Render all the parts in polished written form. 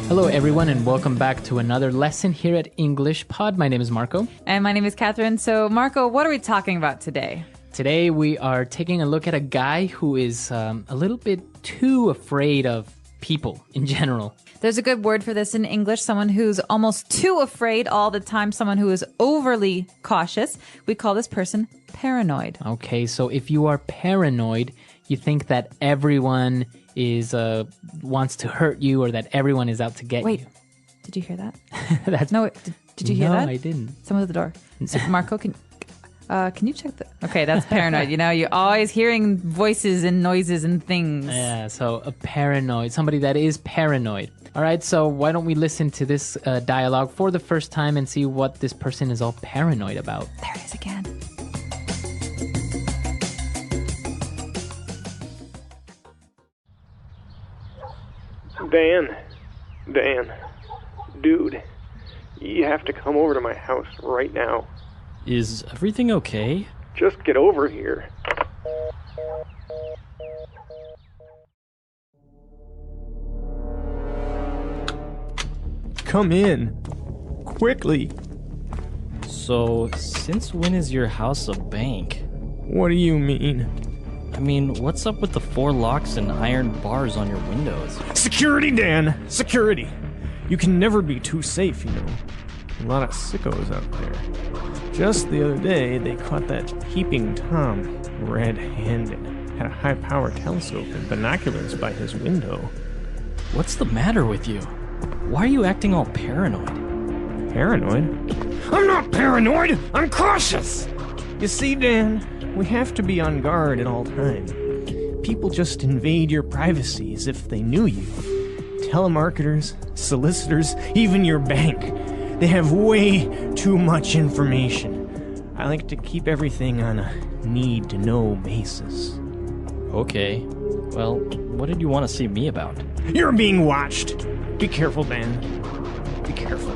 Hello, everyone, and welcome back to another lesson here at English Pod. My name is Marco. And my name is Catherine. So, Marco, what are we talking about today? Today, we are taking a look at a guy who is a little bit too afraid of people in general. There's a good word for this in English, someone who's almost too afraid all the time, someone who is overly cautious. We call this person paranoid. Okay, so if you are paranoid, you think that everyone is wants to hurt you or that everyone is out to get you. Wait, did you hear that? That's No, did you hear that? No, I didn't. Someone at the door. So, Marco, can you check the... Okay, that's paranoid. You know, you're always hearing voices and noises and things. Yeah, so a paranoid, somebody that is paranoid. All right, so why don't we listen to this dialogue for the first time and see what this person is all paranoid about. There it is again. Dan, dude, you have to come over to my house right now. Is everything okay? Just get over here. Come in. Quickly. So, since when is your house a bank? What do you mean? I mean, what's up with the 4 locks and iron bars on your windows? Security, Dan! Security! You can never be too safe, you know. A lot of sickos out there. Just the other day, they caught that peeping Tom, red-handed. Had a high-power telescope and binoculars by his window. What's the matter with you? Why are you acting all paranoid? Paranoid? I'm not paranoid! I'm cautious! You see, Dan, we have to be on guard at all times. People just invade your privacy as if they knew you. Telemarketers, solicitors, even your bank. They have way too much information. I like to keep everything on a need-to-know basis. Okay. Well, what did you want to see me about? You're being watched! Be careful, Dan. Be careful.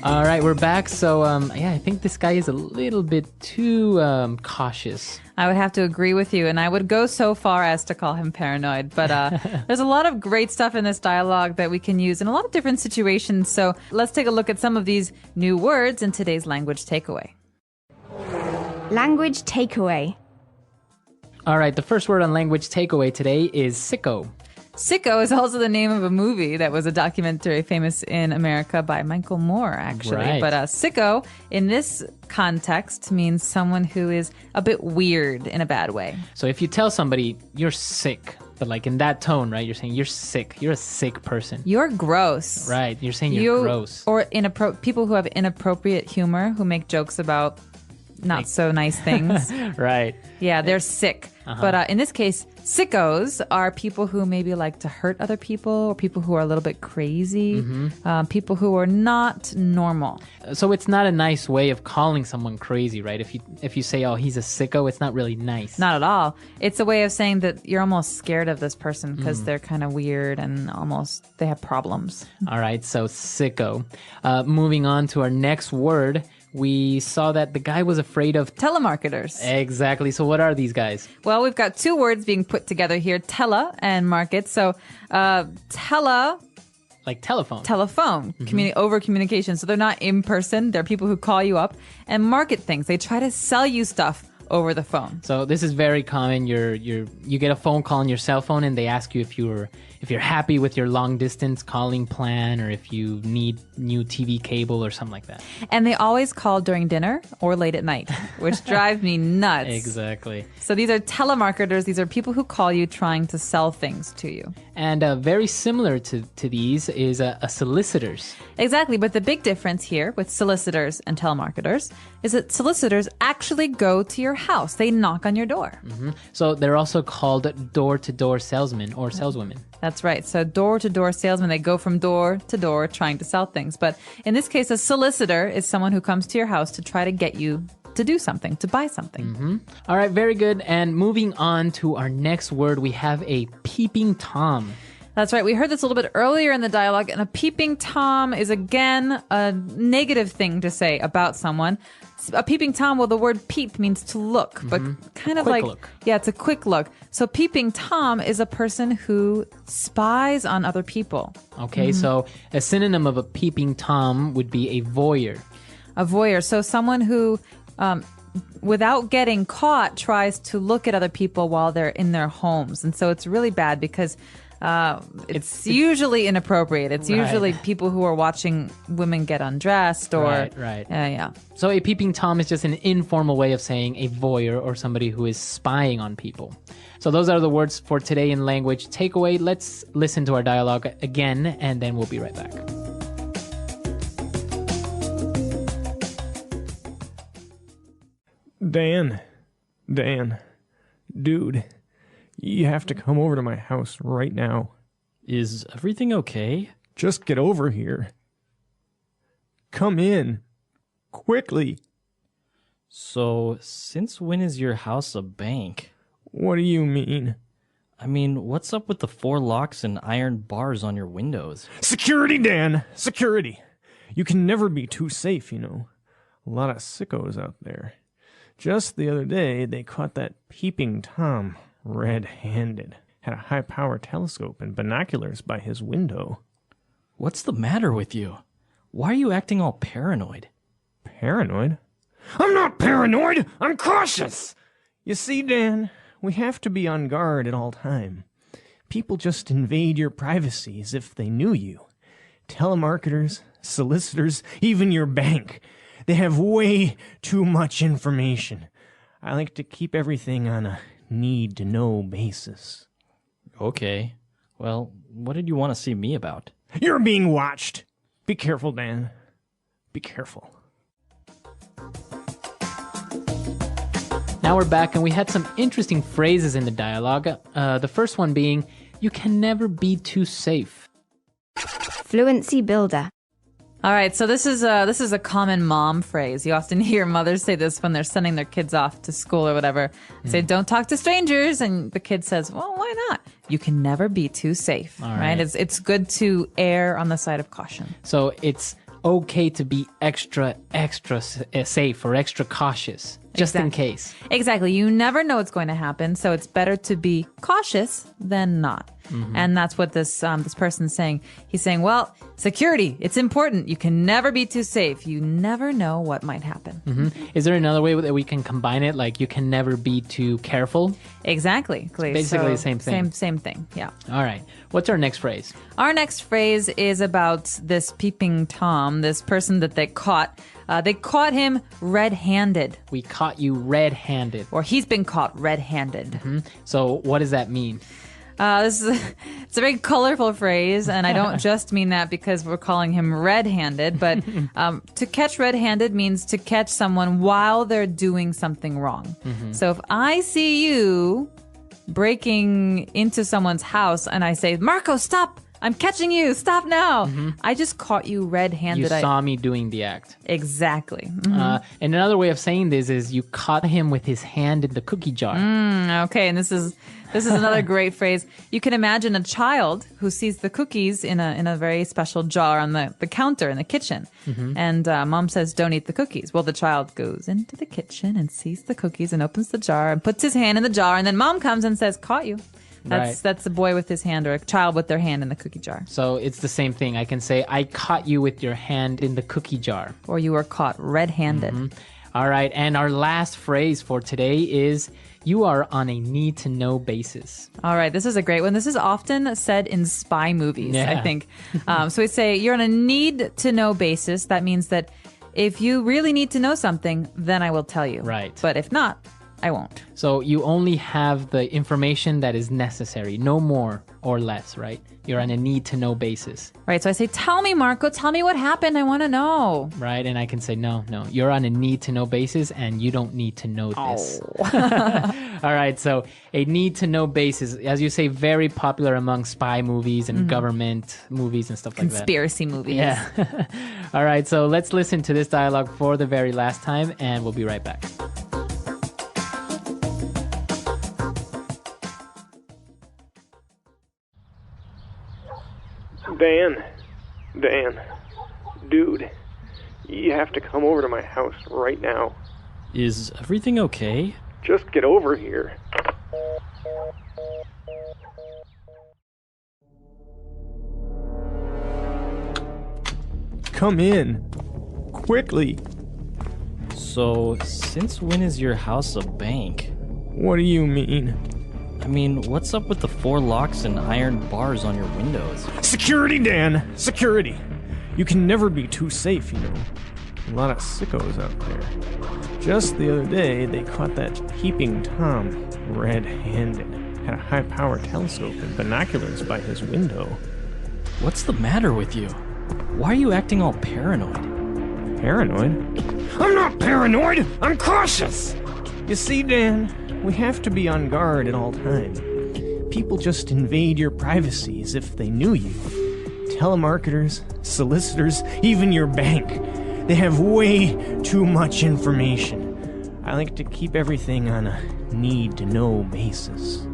All right, we're back. So, I think this guy is a little bit too cautious. I would have to agree with you, and I would go so far as to call him paranoid. But there's a lot of great stuff in this dialogue that we can use in a lot of different situations. So let's take a look at some of these new words in today's language takeaway. Language takeaway. All right, the first word on language takeaway today is sicko. Sicko is also the name of a movie that was a documentary famous in America by Michael Moore, actually. Right. But sicko, in this context, means someone who is a bit weird in a bad way. So if you tell somebody you're sick, but like in that tone, right? You're saying you're sick. You're a sick person. You're gross. Right. You're saying you're gross. Or people who have inappropriate humor, who make jokes about not so nice things. Right. Yeah, they're sick. But in this case, sickos are people who maybe like to hurt other people, or people who are a little bit crazy, people who are not normal. So it's not a nice way of calling someone crazy, right? If you say, oh, he's a sicko, it's not really nice. Not at all. It's a way of saying that you're almost scared of this person because they're kind of weird and almost they have problems. All right, so sicko. Moving on to our next word, we saw that the guy was afraid of... Telemarketers. Exactly. So what are these guys? Well, we've got 2 words being put together here, tele and market. So tele... Like telephone. Telephone, over communication. So they're not in person. They're people who call you up and market things. They try to sell you stuff over the phone. So this is very common. You get a phone call on your cell phone and they ask you if you're happy with your long distance calling plan or if you need new TV cable or something like that. And they always call during dinner or late at night, which drives me nuts. Exactly. So these are telemarketers. These are people who call you trying to sell things to you. And very similar to these is a solicitors. Exactly. But the big difference here with solicitors and telemarketers is that solicitors actually go to your house. They knock on your door. So they're also called door-to-door salesmen or saleswomen. That's right. So door-to-door salesmen, they go from door to door trying to sell things. But in this case, a solicitor is someone who comes to your house to try to get you to do something, to buy something. All right, very good. And moving on to our next word, we have a peeping Tom. That's right. We heard this a little bit earlier in the dialogue, and a peeping Tom is, again, a negative thing to say about someone. A peeping Tom, well, the word peep means to look, but kind of Quick like, look. yeah, it's a quick look. So peeping Tom is a person who spies on other people. Okay, so a synonym of a peeping Tom would be a voyeur. A voyeur. So someone who, without getting caught, tries to look at other people while they're in their homes. And so it's really bad because it's usually inappropriate. It's Right. usually people who are watching women get undressed or... Right. yeah. So a peeping Tom is just an informal way of saying a voyeur or somebody who is spying on people. So those are the words for today in language takeaway. Let's listen to our dialogue again, and then we'll be right back. Dan, dude, you have to come over to my house right now. Is everything okay? Just get over here. Come in. Quickly. So, since when is your house a bank? What do you mean? I mean, what's up with the 4 locks and iron bars on your windows? Security, Dan! Security! You can never be too safe, you know. A lot of sickos out there. Just the other day, they caught that peeping Tom red-handed. Had a high-power telescope and binoculars by his window. What's the matter with you? Why are you acting all paranoid? Paranoid? I'm not paranoid! I'm cautious! You see, Dan, we have to be on guard at all time. People just invade your privacy as if they knew you. Telemarketers, solicitors, even your bank. They have way too much information. I like to keep everything on a need-to-know basis. Okay. Well, what did you want to see me about? You're being watched! Be careful, Dan. Be careful. Now we're back, and we had some interesting phrases in the dialogue. The first one being, you can never be too safe. Fluency builder. All right, so this is a common mom phrase. You often hear mothers say this when they're sending their kids off to school or whatever. They say, "Don't talk to strangers," and the kid says, "Well, why not?" You can never be too safe, All right? right. It's good to err on the side of caution. So it's okay to be extra safe or extra cautious, just in Exactly. case. Exactly. You never know what's going to happen, so it's better to be cautious than not. And that's what this person's saying. He's saying, well, security, it's important. You can never be too safe. You never know what might happen. Is there another way that we can combine it? Like, you can never be too careful? Exactly. basically the same thing. Same thing, yeah. All right. What's our next phrase? Our next phrase is about this peeping Tom, this person that they caught. They caught him red-handed, We caught you red-handed. or he's been caught red-handed. So what does that mean? It's a very colorful phrase, and I don't just mean that because we're calling him red-handed, but to catch red-handed means to catch someone while they're doing something wrong. So if I see you breaking into someone's house and I say, "Marco, stop! I'm catching you! Stop now!" I just caught you red-handed. You saw me doing the act. Exactly. And another way of saying this is you caught him with his hand in the cookie jar. Okay, and this is another great phrase. You can imagine a child who sees the cookies in a very special jar on the counter in the kitchen. And mom says, "Don't eat the cookies." Well, the child goes into the kitchen and sees the cookies and opens the jar and puts his hand in the jar. And then mom comes and says, "Caught you." That's a boy with his hand, or a child with their hand in the cookie jar. So it's the same thing. I can say, I caught you with your hand in the cookie jar. Or you were caught red-handed. All right. And our last phrase for today is, you are on a need-to-know basis. All right, this is a great one. This is often said in spy movies, Yeah. I think. So we say you're on a need-to-know basis. That means that if you really need to know something, then I will tell you. Right. But if not, I won't. So you only have the information that is necessary, no more or less, right? You're on a need-to-know basis, Right, so I say, "Tell me, Marco, tell me what happened. I want to know." right? And I can say, no, you're on a need-to-know basis and you don't need to know this. All right, so a need-to-know basis, as you say, very popular among spy movies and government movies and stuff like that. Conspiracy movies. Yeah. All right, so let's listen to this dialogue for the very last time and we'll be right back. Dan, dude, You have to come over to my house right now. Is everything okay? Just get over here. Come in. Quickly. So, since when is your house a bank? What do you mean? I mean, what's up with the 4 locks and iron bars on your windows? Security, Dan! Security! You can never be too safe, you know. A lot of sickos out there. Just the other day, they caught that peeping Tom red-handed. Had a high-power telescope and binoculars by his window. What's the matter with you? Why are you acting all paranoid? Paranoid? I'm not paranoid! I'm cautious! You see, Dan, we have to be on guard at all times. People just invade your privacy as if they knew you. Telemarketers, solicitors, even your bank. They have way too much information. I like to keep everything on a need-to-know basis.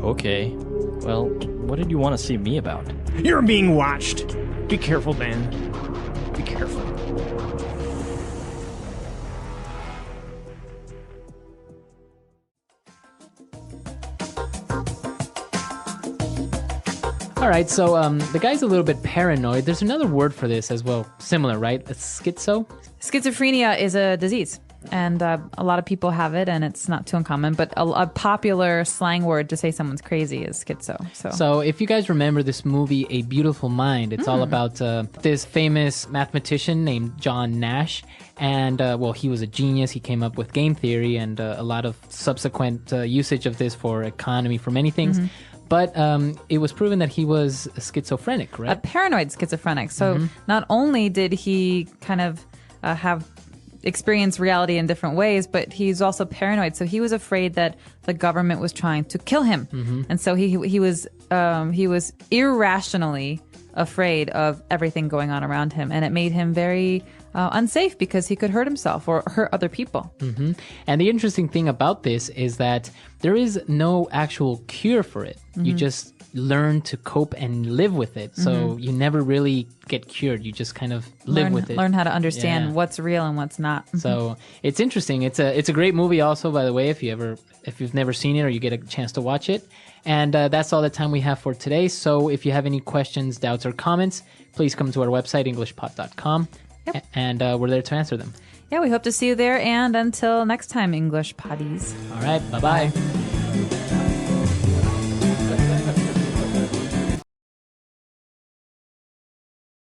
Okay. Well, what did you want to see me about? You're being watched! Be careful, Dan. Be careful. All right, so the guy's a little bit paranoid. There's another word for this as well, similar, right? It's schizo. Schizophrenia is a disease, and a lot of people have it, and it's not too uncommon. But a popular slang word to say someone's crazy is schizo. So if you guys remember this movie, A Beautiful Mind, it's all about this famous mathematician named John Nash. And, well, he was a genius. He came up with game theory and a lot of subsequent usage of this for economy, for many things. But it was proven that he was schizophrenic, right? A paranoid schizophrenic. So not only did he kind of have experienced reality in different ways, but he's also paranoid. So he was afraid that the government was trying to kill him, and so he was irrationally afraid of everything going on around him, and it made him very unsafe because he could hurt himself or hurt other people. And the interesting thing about this is that there is no actual cure for it. You just learn to cope and live with it. So you never really get cured. You just kind of live with it. Learn how to understand what's real and what's not. So it's interesting. It's a great movie also, by the way, if you've never seen it or you get a chance to watch it. And that's all the time we have for today. So if you have any questions, doubts, or comments, please come to our website, englishpod.com. Yep. And we're there to answer them. Yeah, we hope to see you there. And until next time, English Potties. All right. Bye-bye.